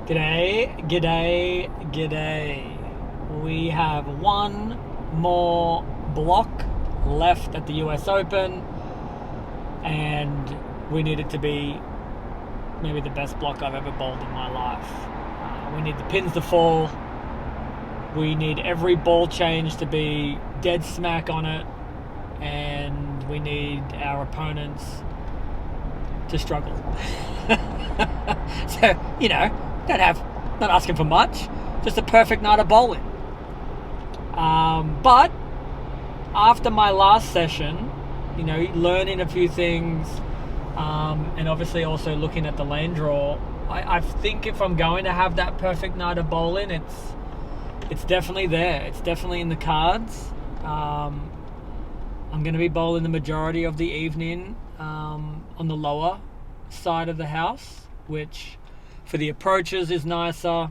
G'day, g'day, g'day. We have one more block left at the US Open, and we need it to be maybe the best block I've ever bowled in my life. We need the pins to fall. We need every ball change to be dead smack on it, and we need our opponents to struggle. So, not asking for much, just a perfect night of bowling. But after my last session, learning a few things, and obviously also looking at the lane draw, I think if I'm going to have that perfect night of bowling, it's definitely there. It's definitely in the cards. I'm going to be bowling the majority of the evening on the lower side of the house, which for the approaches is nicer,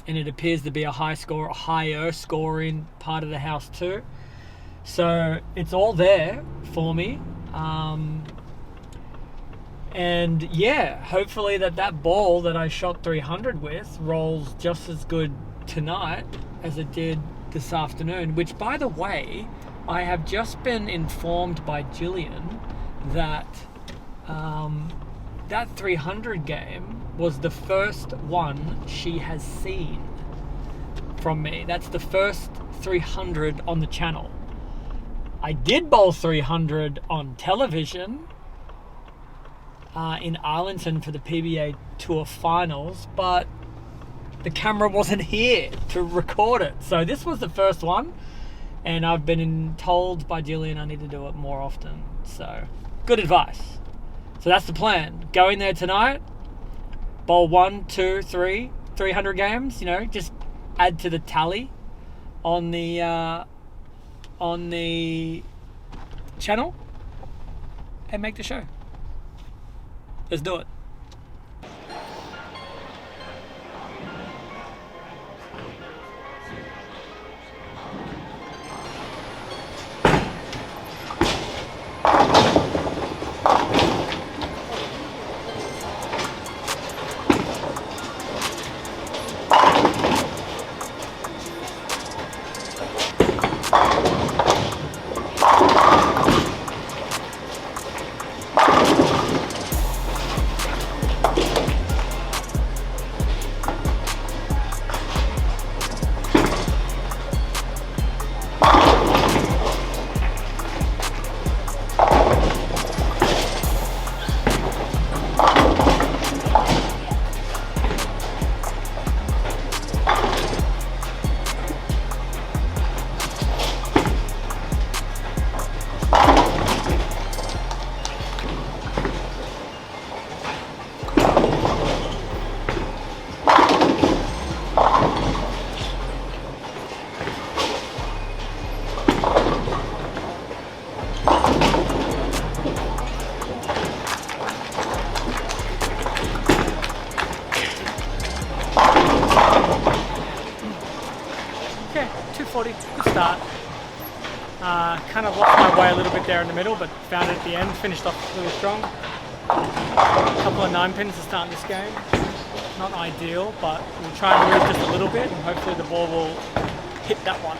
and it appears to be a higher scoring part of the house too. So it's all there for me. And yeah, hopefully that ball that I shot 300 with rolls just as good tonight as it did this afternoon, which, by the way, I have just been informed by Jillian that that 300 game was the first one she has seen from me. That's the first 300 on the channel. I did bowl 300 on television in Arlington for the PBA Tour Finals, but the camera wasn't here to record it. So this was the first one, and I've been told by Jillian I need to do it more often. So good advice. So that's the plan. Go in there tonight, bowl 1, 2, 3, 300 games. Just add to the tally on the channel and make the show. Let's do it. Good start. Kind of lost my way a little bit there in the middle, but found it at the end. Finished off really strong. A couple of 9 pins to start this game. Not ideal, but we'll try and move just a little bit, and hopefully the ball will hit that one.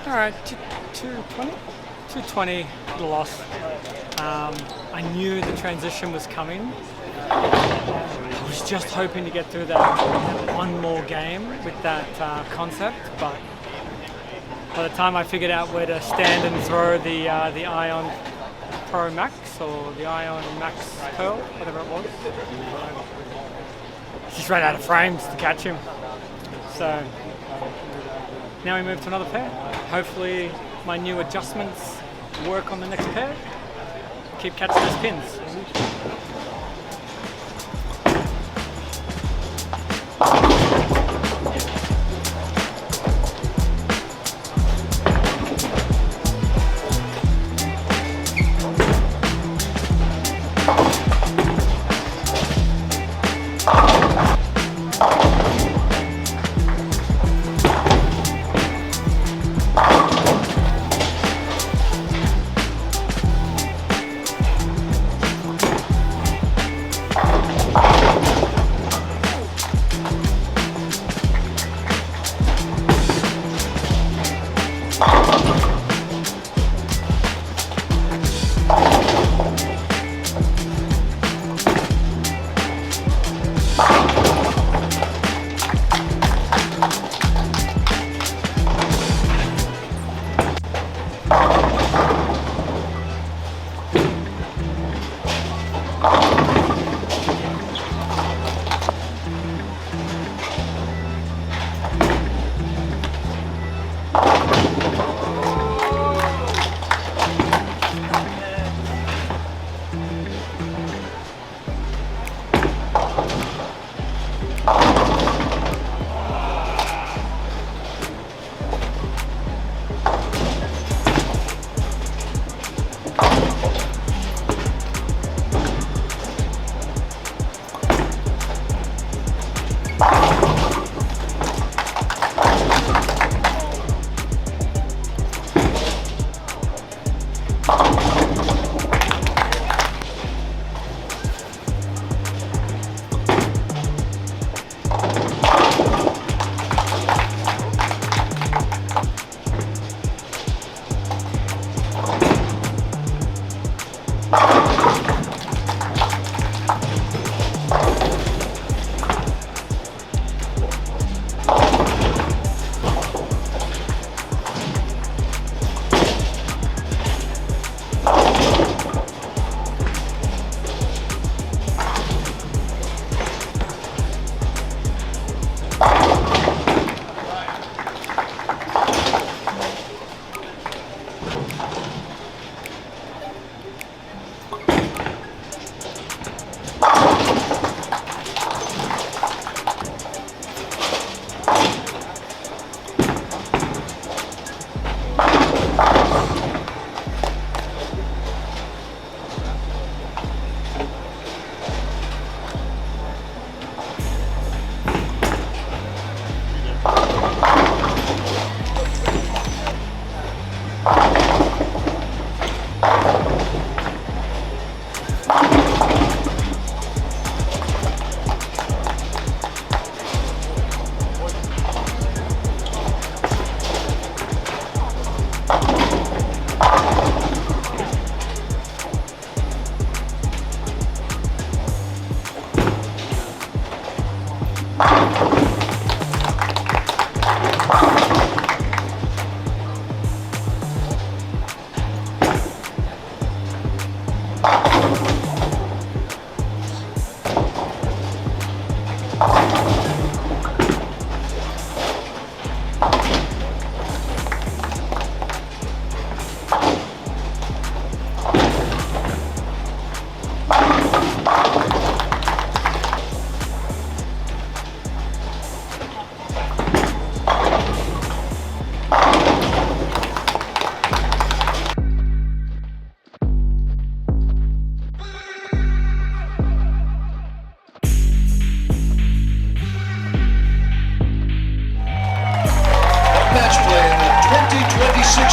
Alright, 220, the loss. I knew the transition was coming. I was just hoping to get through that one more game with that concept, but by the time I figured out where to stand and throw the Ion Pro Max or the Ion Max Pearl, whatever it was, just ran out of frames to catch him. So now we move to another pair. Hopefully my new adjustments work on the next pair. Keep catching those pins.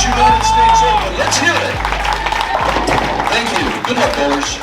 United States Open. Let's hear it. Thank you. Good luck, bowlers.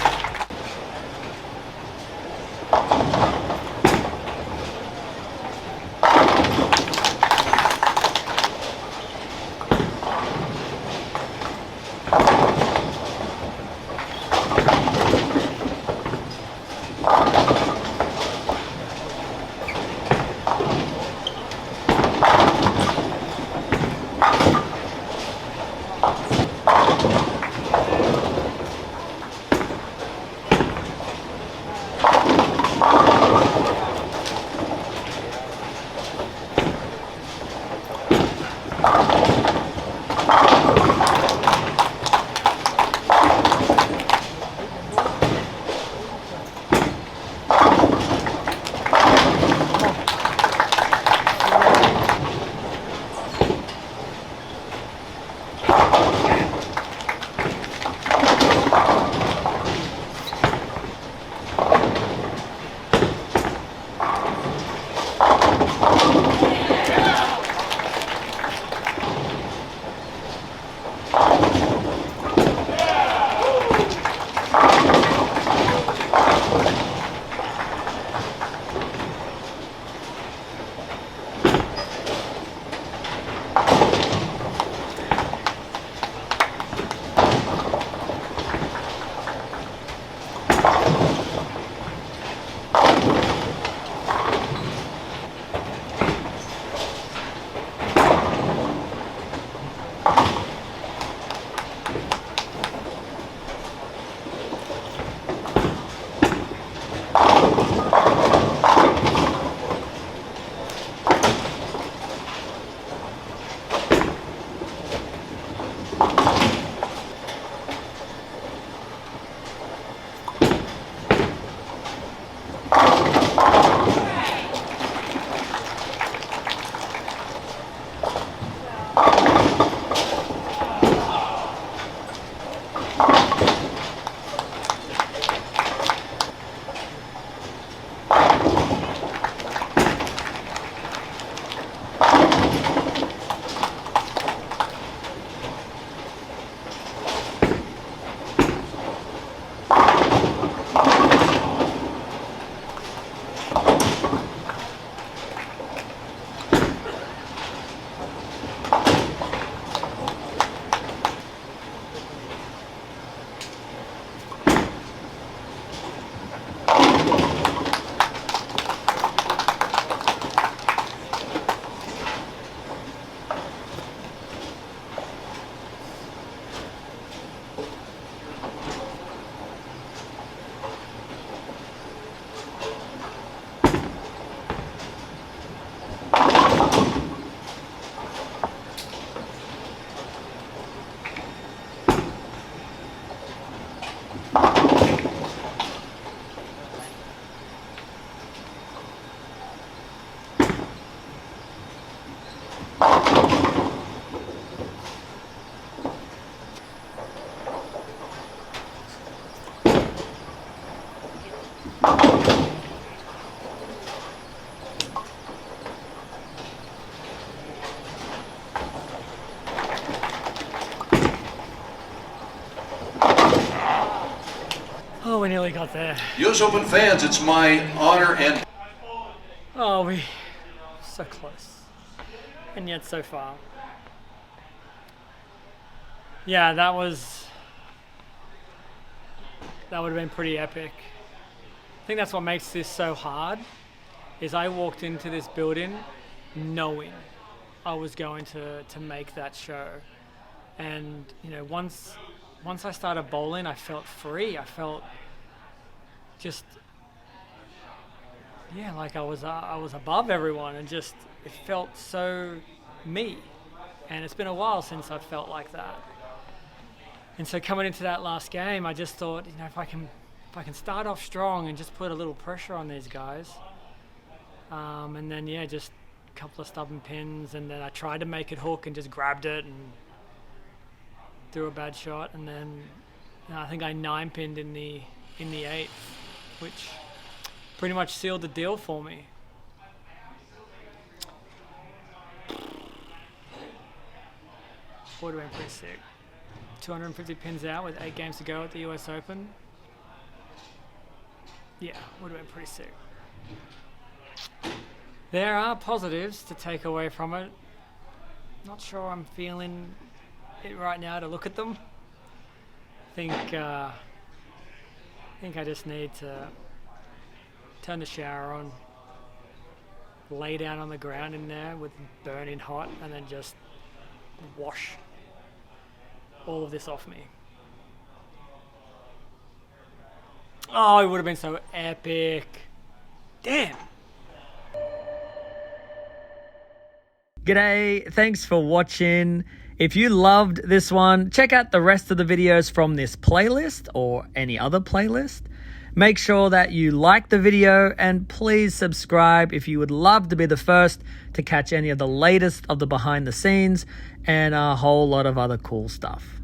Oh, we nearly got there. US Open fans, it's my honor and... Oh, we so close. And yet so far. Yeah, that would have been pretty epic. I think that's what makes this so hard, is I walked into this building knowing I was going to make that show. And, you know, once I started bowling, I felt free. I felt just, yeah, like I was above everyone, and just, it felt so me. And it's been a while since I've felt like that. And so coming into that last game, I just thought, you know, if I can start off strong and just put a little pressure on these guys, and then, yeah, just a couple of stubborn pins, and then I tried to make it hook and just grabbed it and threw a bad shot, and then I think I 9-pinned in the 8th, which pretty much sealed the deal for me. Would have been pretty sick. 250 pins out with 8 games to go at the US Open. Yeah, would have been pretty sick. There are positives to take away from it. Not sure I'm feeling it right now to look at them. I think I just need to turn the shower on, lay down on the ground in there with burning hot, and then just wash all of this off me. Oh, it would have been so epic. Damn. G'day, thanks for watching. If you loved this one, check out the rest of the videos from this playlist or any other playlist. Make sure that you like the video, and please subscribe if you would love to be the first to catch any of the latest of the behind the scenes and a whole lot of other cool stuff.